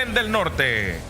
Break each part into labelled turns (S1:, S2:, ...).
S1: del Norte.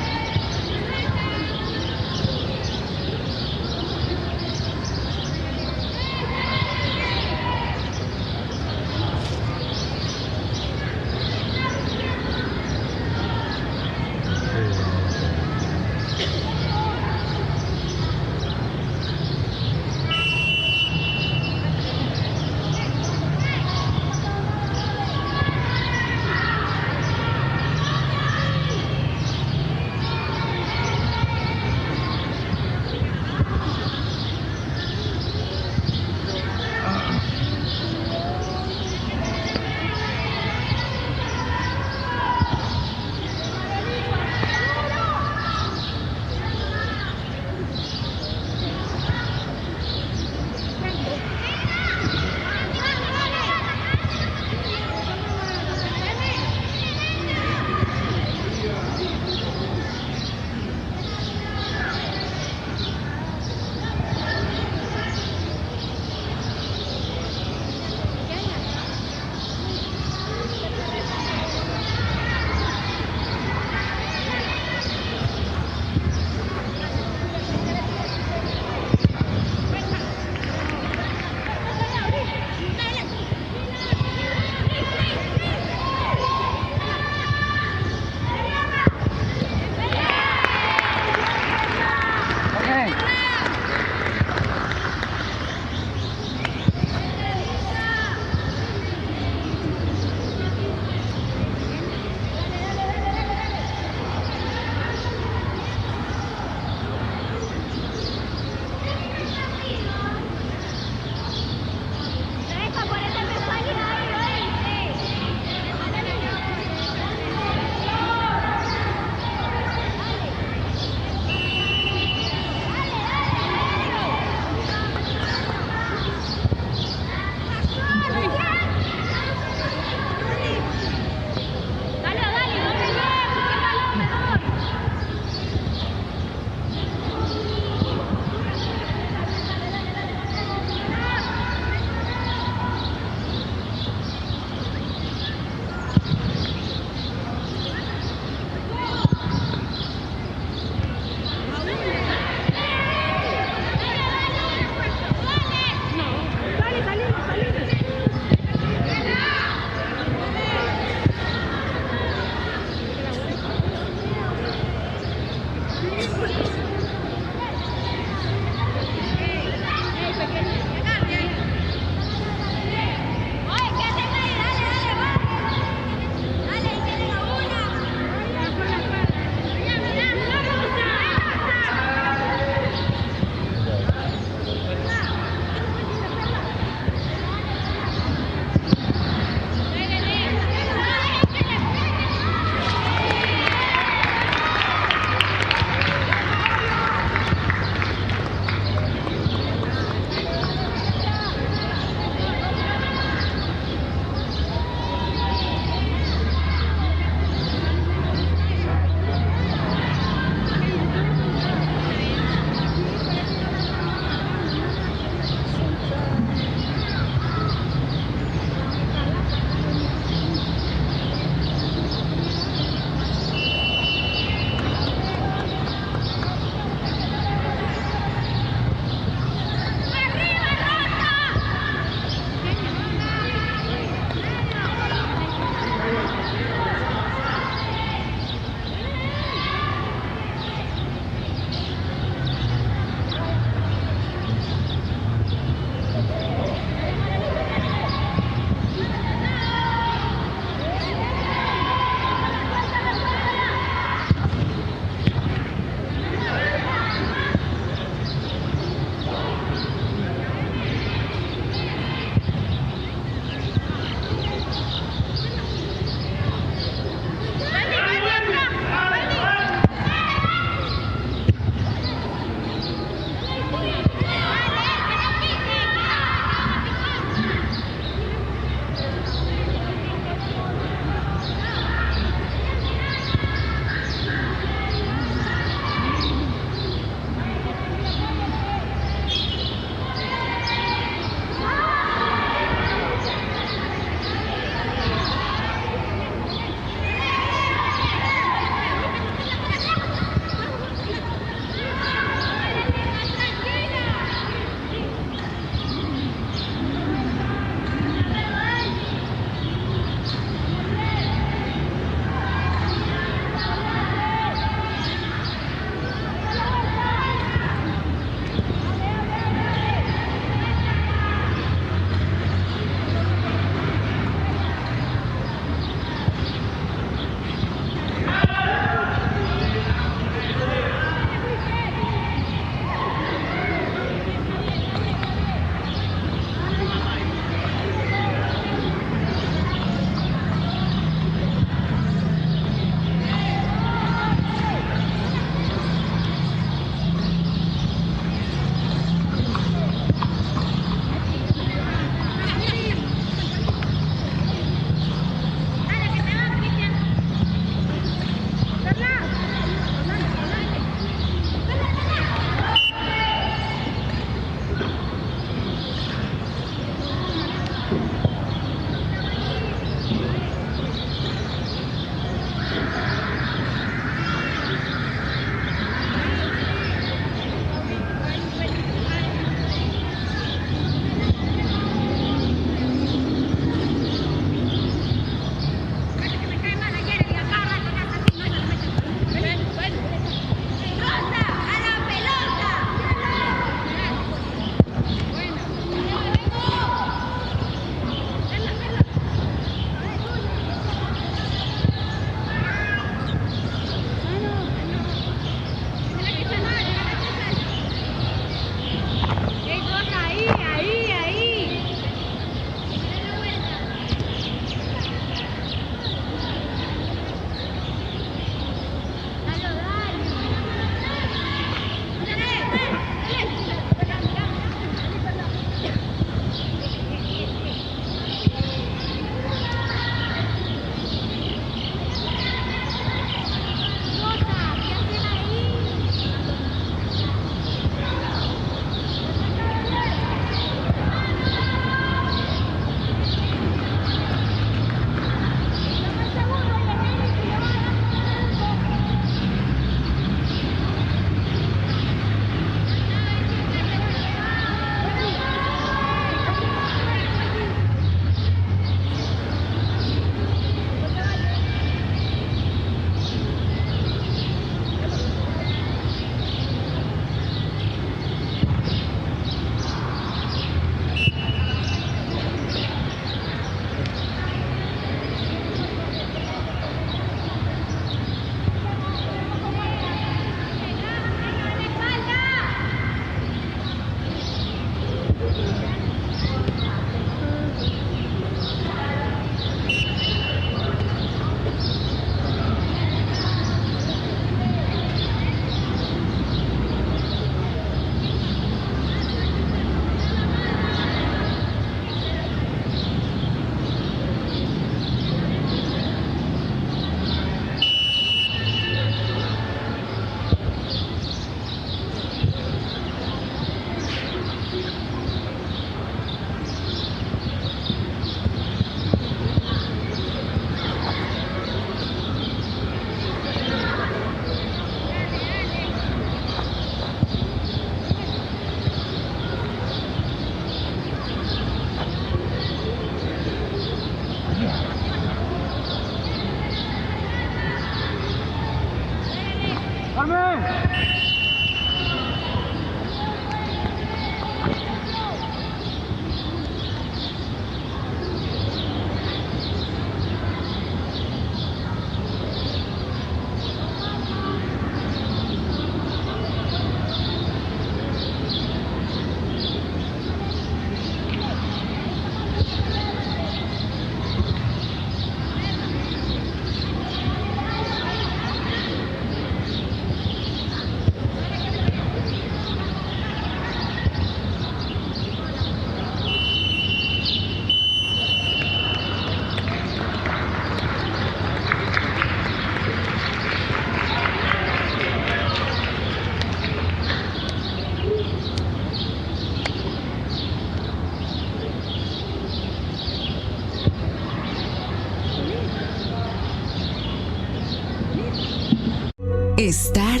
S1: Estar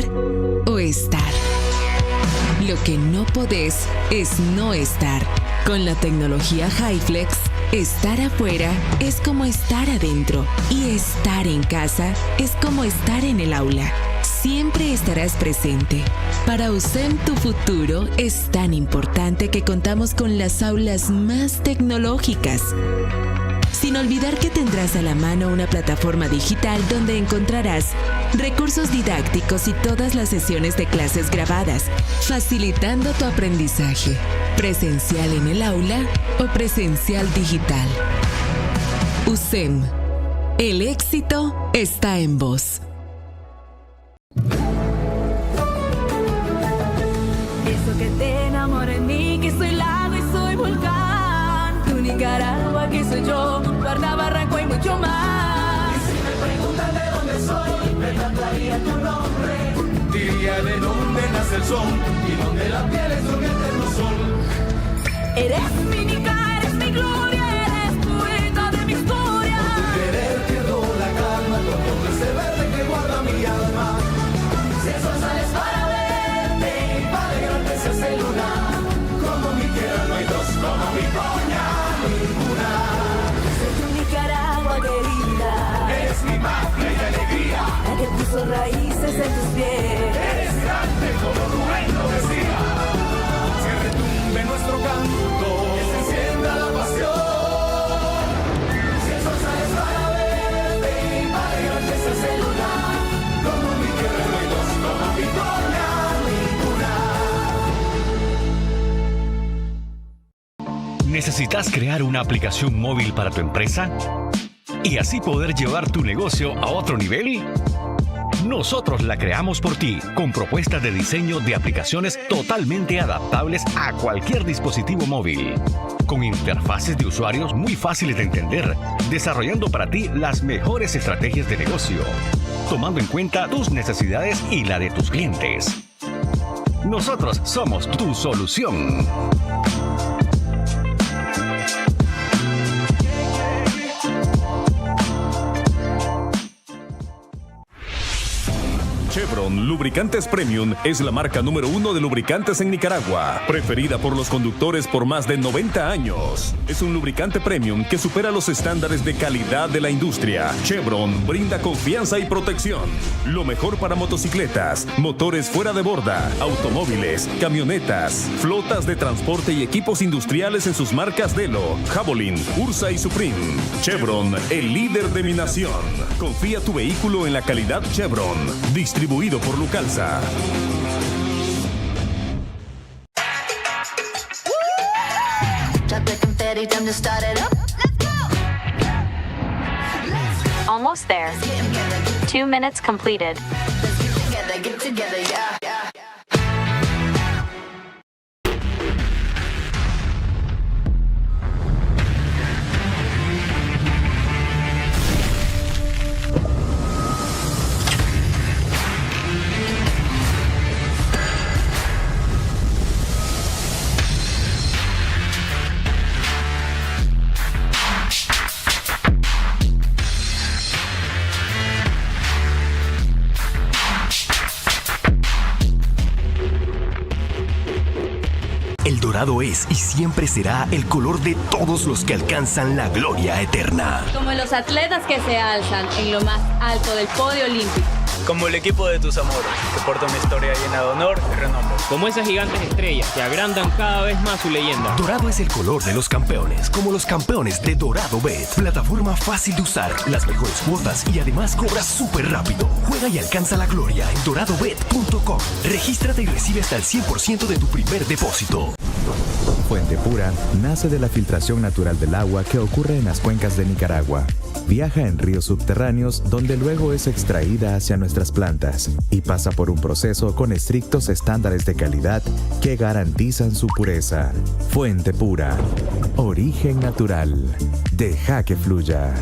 S1: o estar. Lo que no podés es no estar. Con la tecnología HyFlex, estar afuera es como estar adentro y estar en casa es como estar en el aula. Siempre estarás presente. Para USEM tu futuro es tan importante que contamos con las aulas más tecnológicas. Sin olvidar que tendrás a la mano una plataforma digital donde encontrarás recursos didácticos y todas las sesiones de clases grabadas, facilitando tu aprendizaje, presencial en el aula o presencial digital. USEM. El éxito está en vos.
S2: Eso que te enamora en mí, que soy lago y soy volcán. Tu Nicaragua, que soy yo, Guarda, Barranco y mucho más.
S3: Y si me preguntan de dónde soy, me cantaría tu nombre. Diría de dónde nace el sol y dónde la piel es un eterno sol.
S2: Eres mi Nica, eres mi gloria, eres poeta de mi historia.
S3: Por tu querer pierdo la calma, con todo ese verde que guarda mi alma. Si el sol sales para verte y para alegrarte se hace luna. Como mi tierra no hay dos, como mi coña ninguna.
S2: Soy tu Nicaragua querida,
S3: Eres mi patria y alegría.
S2: la que puso raíces en tus pies.
S3: Eres grande como Rubén lo decía. Si retumbe nuestro canto, que se encienda la pasión. Si el sol sales para verte y para alegrarte se hace luna. Como mi tierra no hay dos, como mi coña ninguna.
S4: ¿Necesitas crear una aplicación móvil para tu empresa? ¿Y así poder llevar tu negocio a otro nivel? Nosotros la creamos por ti, con propuestas de diseño de aplicaciones totalmente adaptables a cualquier dispositivo móvil. Con interfaces de usuarios muy fáciles de entender, desarrollando para ti las mejores estrategias de negocio, tomando en cuenta tus necesidades y la de tus clientes. Nosotros somos tu solución.
S5: Chevron Lubricantes Premium es la marca número 1 de lubricantes en Nicaragua, preferida por los conductores por más de 90 años. Es un lubricante premium que supera los estándares de calidad de la industria. Chevron brinda confianza y protección. Lo mejor para motocicletas, motores fuera de borda, automóviles, camionetas, flotas de transporte y equipos industriales en sus marcas Delo, Javelin, Ursa y Supreme. Chevron, el líder de mi nación. Confía tu vehículo en la calidad Chevron. Distribuido por Lucalza.
S6: Almost there. 2 minutes completed.
S3: Get together, yeah.
S7: El dorado es y siempre será el color de todos los que alcanzan la gloria eterna.
S8: Como los atletas que se alzan en lo más alto del podio olímpico. Como el equipo de tus amores, que porta una historia llena de honor y renombre.
S9: Como esas gigantes estrellas que agrandan cada vez más su leyenda.
S7: Dorado es el color de los campeones, como los campeones de Dorado Bet. Plataforma fácil de usar, las mejores cuotas y además cobras súper rápido. Juega y alcanza la gloria en doradobet.com. Regístrate y recibe hasta el 100% de tu primer depósito.
S10: Fuente Pura nace de la filtración natural del agua que ocurre en las cuencas de Nicaragua. Viaja en ríos subterráneos donde luego es extraída hacia nuestras plantas y pasa por un proceso con estrictos estándares de calidad que garantizan su pureza. Fuente Pura, origen natural. Deja que fluya.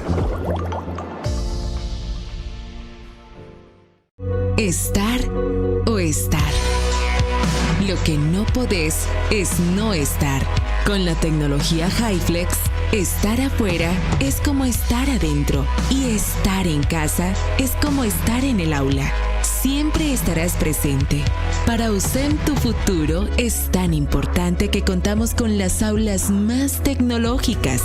S1: Estar o estar. Lo que no podés es no estar. Con la tecnología HyFlex, estar afuera es como estar adentro y estar en casa es como estar en el aula. Siempre estarás presente. Para USEM tu futuro es tan importante que contamos con las aulas más tecnológicas.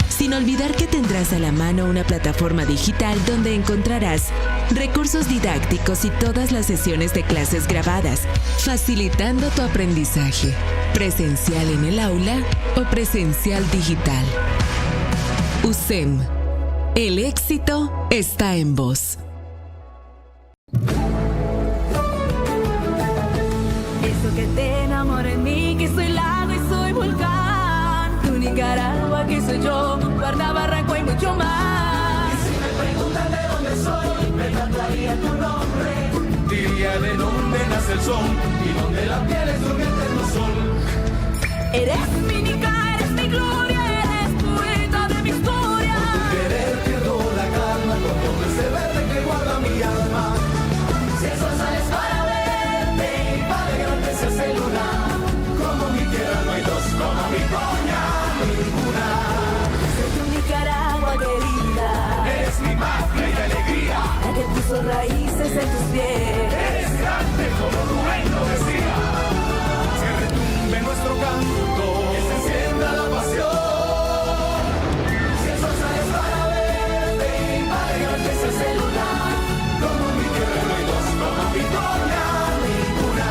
S1: Sin olvidar que tendrás a la mano una plataforma digital donde encontrarás recursos didácticos y todas las sesiones de clases grabadas, facilitando tu aprendizaje, presencial en el aula o presencial digital. USEM, el éxito está en vos.
S2: Eso que te enamora en mí, que soy lago y soy volcán. Tu Nicaragua, que soy yo, Guarda, Barranco y mucho más.
S3: Y si me preguntan de dónde soy, me cantaría tu nombre. Diría de dónde nace el sol y dónde la piel es un eterno sol.
S2: Eres mi Nica, eres mi gloria, eres poeta de mi historia.
S3: Por tu querer pierdo la calma con todo ese verde que guarda mi alma. Si el sol sales para verte y para grande se hace luna. Como mi tierra no hay dos, como mi coña ninguna.
S2: Soy tu Nicaragua querida.
S3: Eres mi magia y alegría.
S2: La que puso raíces en tus pies.
S3: Eres grande como Rubén lo decía. Que retumbe nuestro canto, que se encienda la pasión. Si el sol sales para verte y para grande se hace luna. Como mi tierra no hay dos, como mi coña ninguna.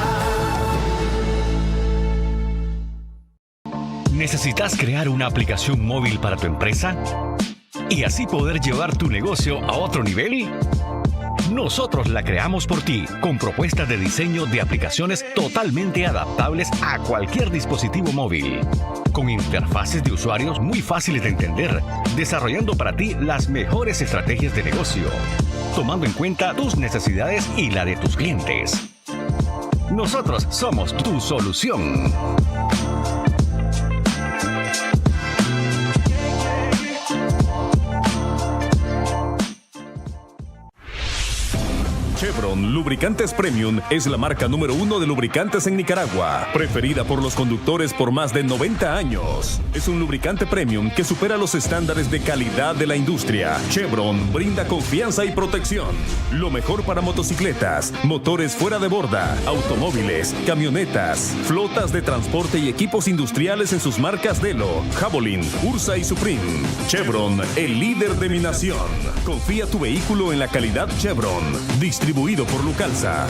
S4: ¿Necesitas crear una aplicación móvil para tu empresa? ¿Y así poder llevar tu negocio a otro nivel? Nosotros la creamos por ti, con propuestas de diseño de aplicaciones totalmente adaptables a cualquier dispositivo móvil. Con interfaces de usuarios muy fáciles de entender, desarrollando para ti las mejores estrategias de negocio, tomando en cuenta tus necesidades y la de tus clientes. Nosotros somos tu solución.
S5: Chevron Lubricantes Premium es la marca número 1 de lubricantes en Nicaragua, preferida por los conductores por más de 90 años. Es un lubricante premium que supera los estándares de calidad de la industria. Chevron brinda confianza y protección. Lo mejor para motocicletas, motores fuera de borda, automóviles, camionetas, flotas de transporte y equipos industriales en sus marcas Delo, Javelin, Ursa y Supreme. Chevron, el líder de mi nación. Confía tu vehículo en la calidad Chevron. Distribuido por Lucalza.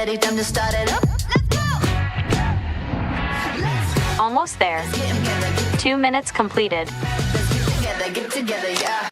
S2: ready, time to start it up.
S6: Almost there. 2 minutes completed.
S2: Get together, yeah.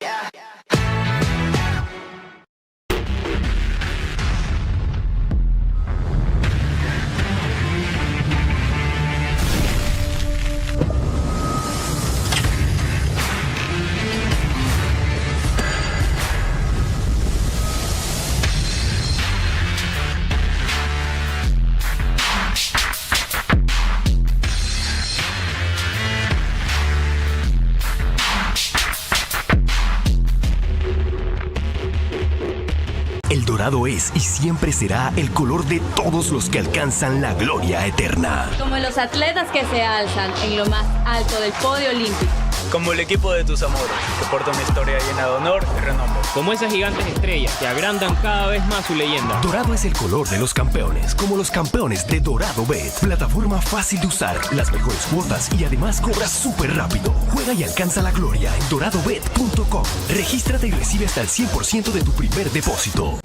S7: El dorado es y siempre será el color de todos los que alcanzan la gloria eterna.
S11: Como los atletas que se alzan en lo más alto del podio olímpico.
S8: Como el equipo de tus amores, que porta una historia llena de honor y renombre.
S9: Como esas gigantes estrellas que agrandan cada vez más su leyenda.
S7: Dorado es el color de los campeones, como los campeones de Dorado Bet. Plataforma fácil de usar, las mejores cuotas y además cobras súper rápido. Juega y alcanza la gloria en doradobet.com. Regístrate y recibe hasta el 100% de tu primer depósito.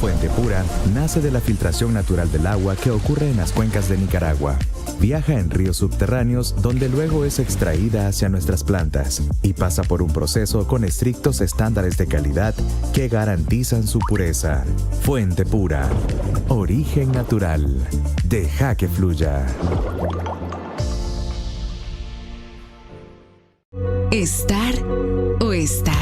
S10: Fuente Pura nace de la filtración natural del agua que ocurre en las cuencas de Nicaragua. Viaja en ríos subterráneos donde luego es extraída hacia nuestras plantas y pasa por un proceso con estrictos estándares de calidad que garantizan su pureza. Fuente Pura, origen natural. Deja que fluya.
S1: Estar o estar.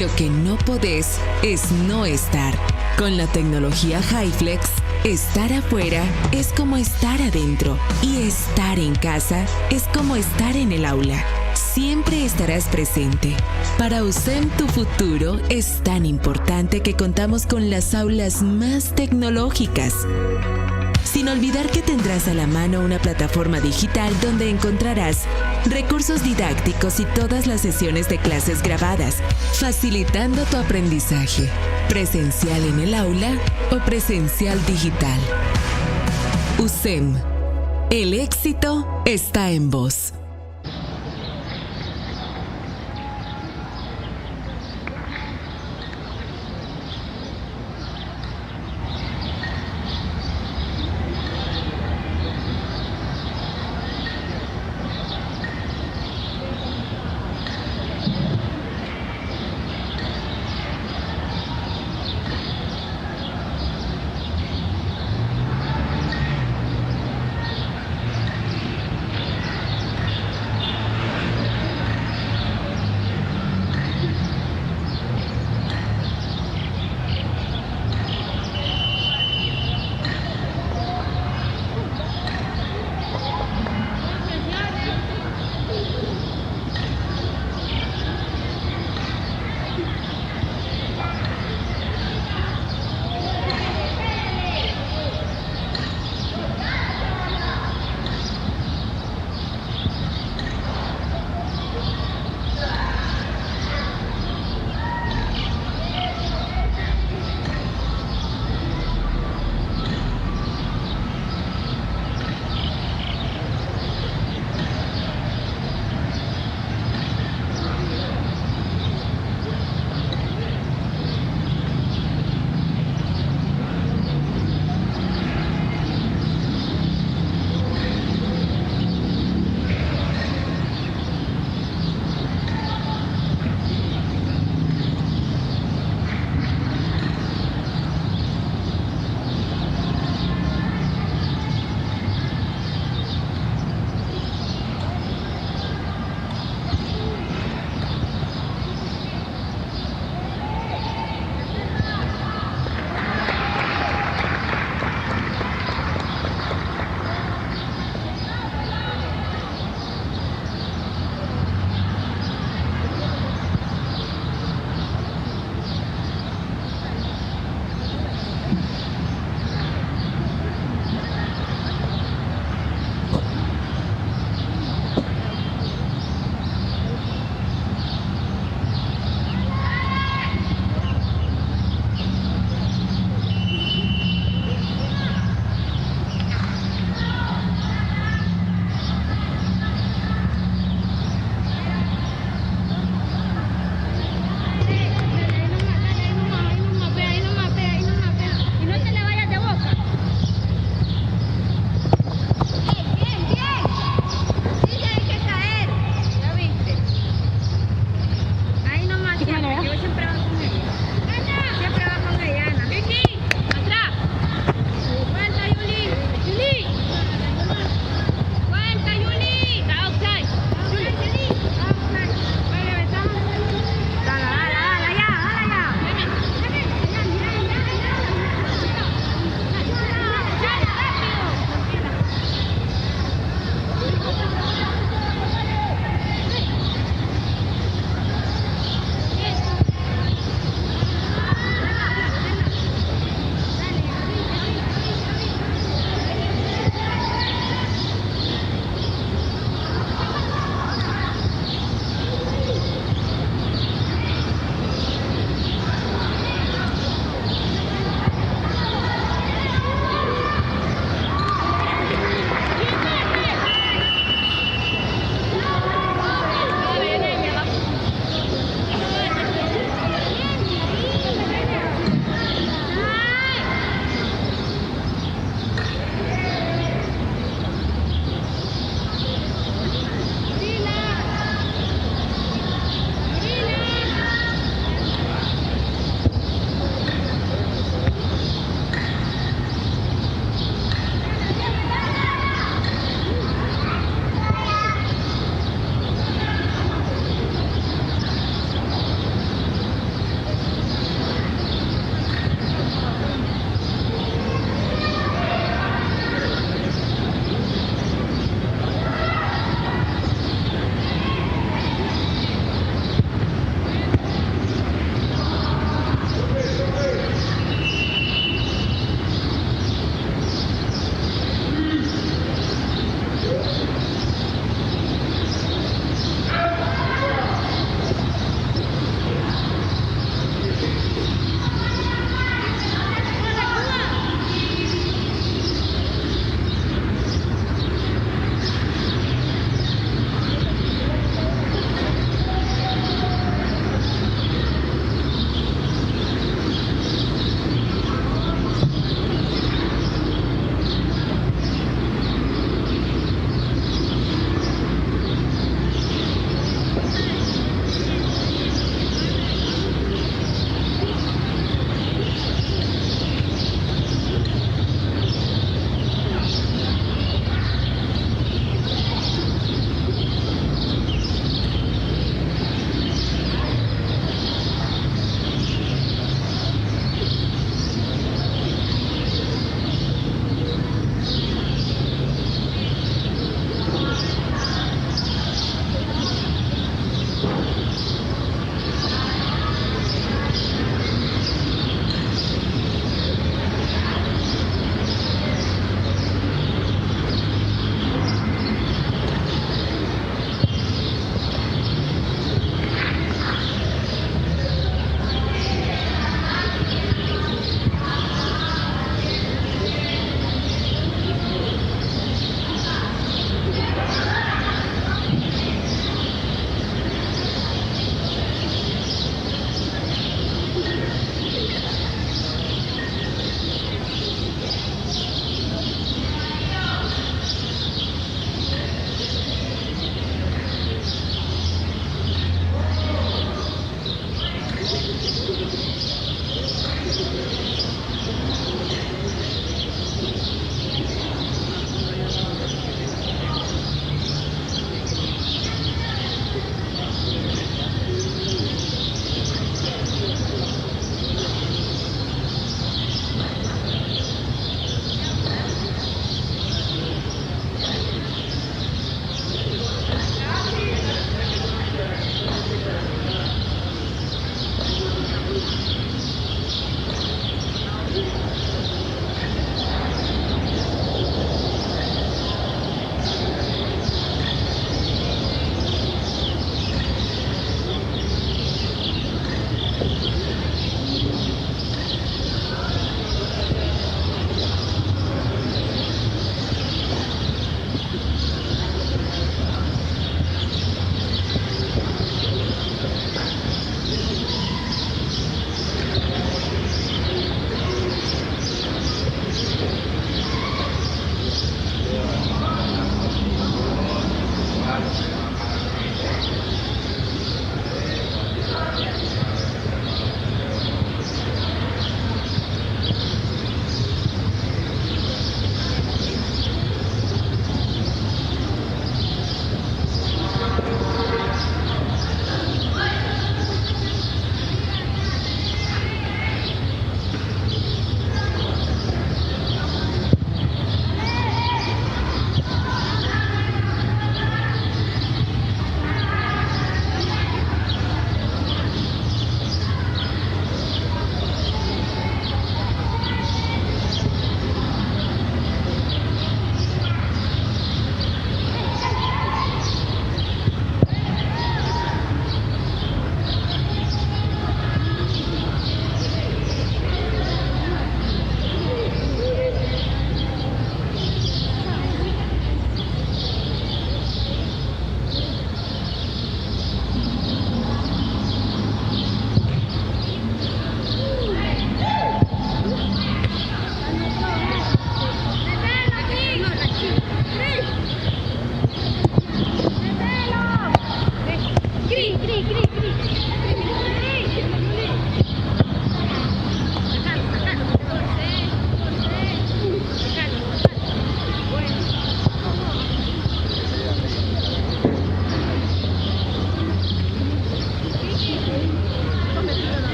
S1: Lo que no podés es no estar. Con la tecnología HyFlex, estar afuera es como estar adentro y estar en casa es como estar en el aula. Siempre estarás presente. Para USEM tu futuro es tan importante que contamos con las aulas más tecnológicas. Sin olvidar que tendrás a la mano una plataforma digital donde encontrarás recursos didácticos y todas las sesiones de clases grabadas, facilitando tu aprendizaje, presencial en el aula o presencial digital. USEM. El éxito está en vos.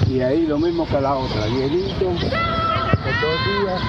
S12: Y ahí lo mismo que la otra, hielito, por 2 días.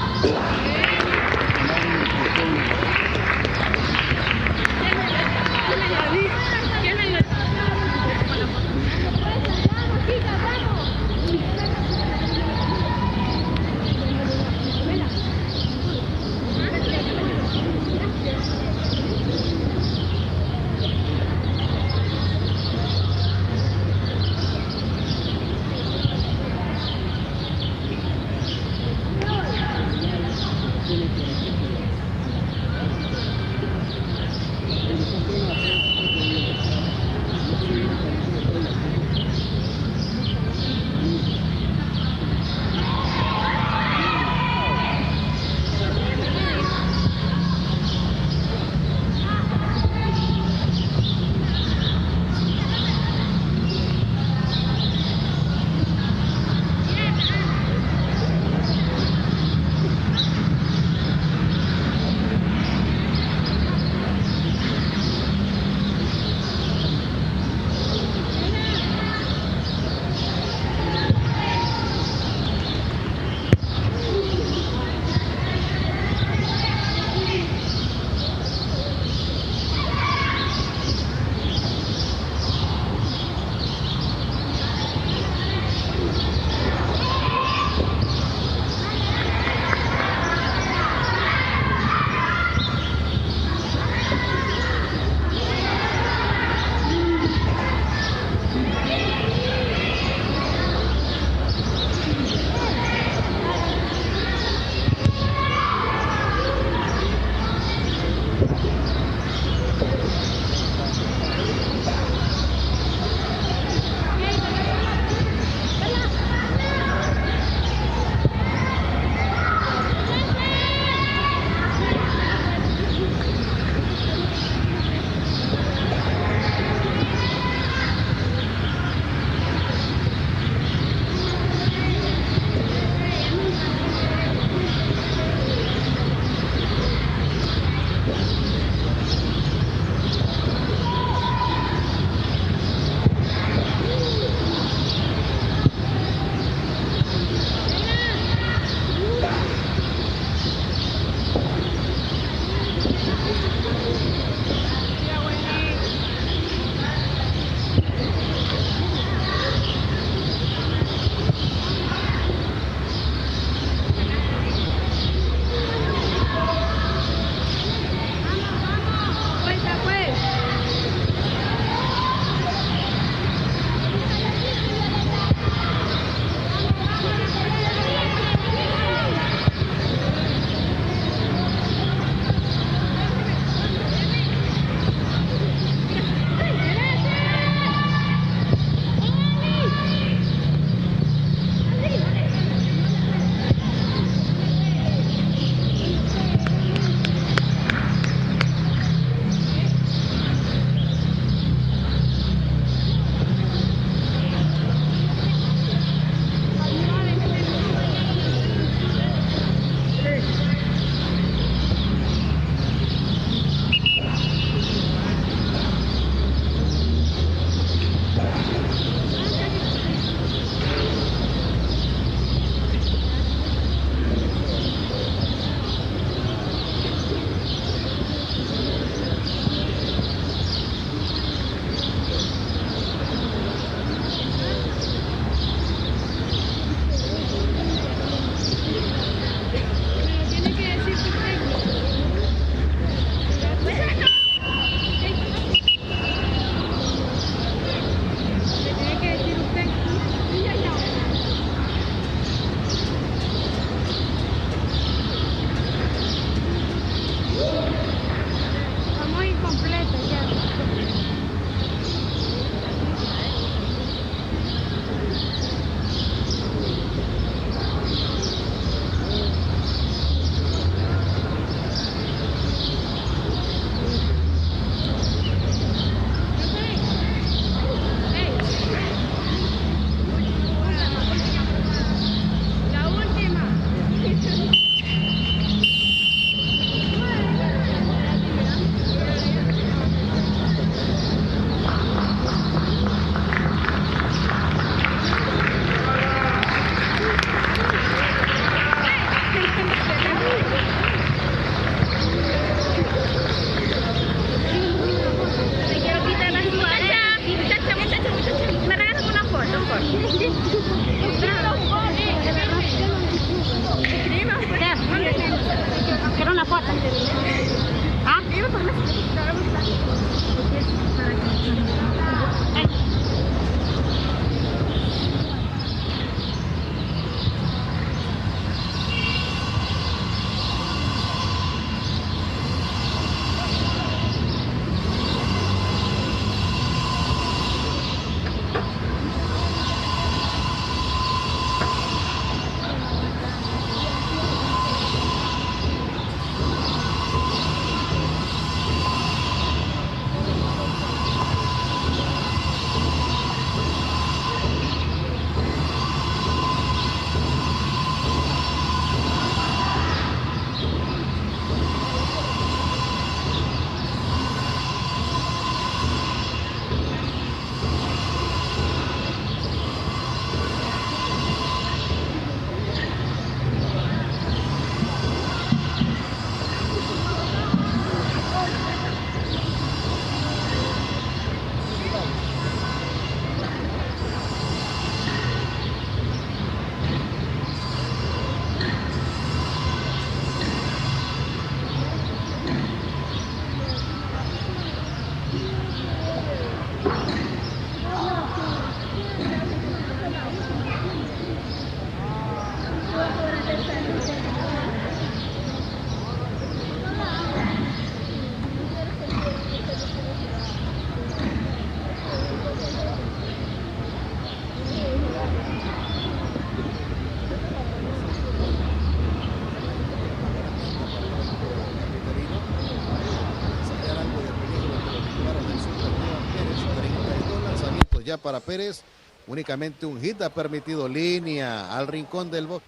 S13: ya para Pérez. Únicamente un hit ha permitido línea al rincón del box.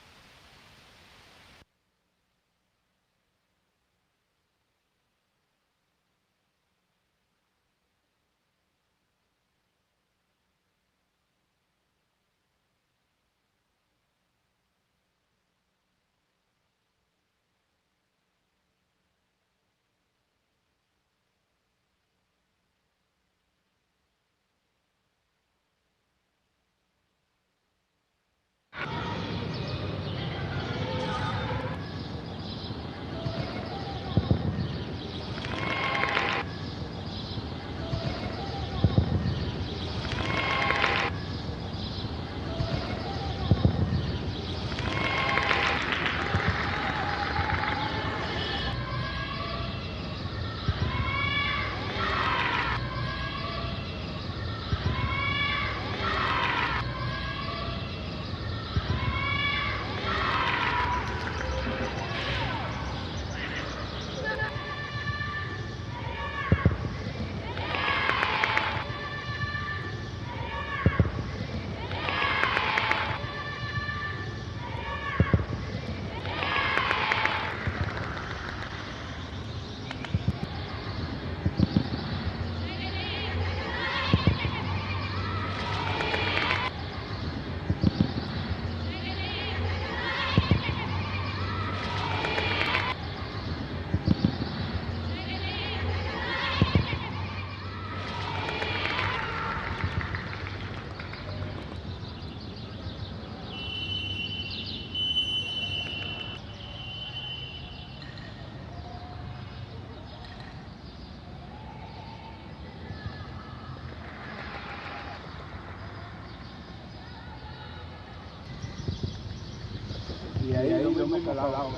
S12: Y ahí lo vemos calado.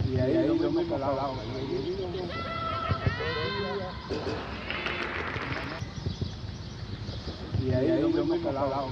S12: Y ahí lo vemos calado. Y ahí lo vemos calado.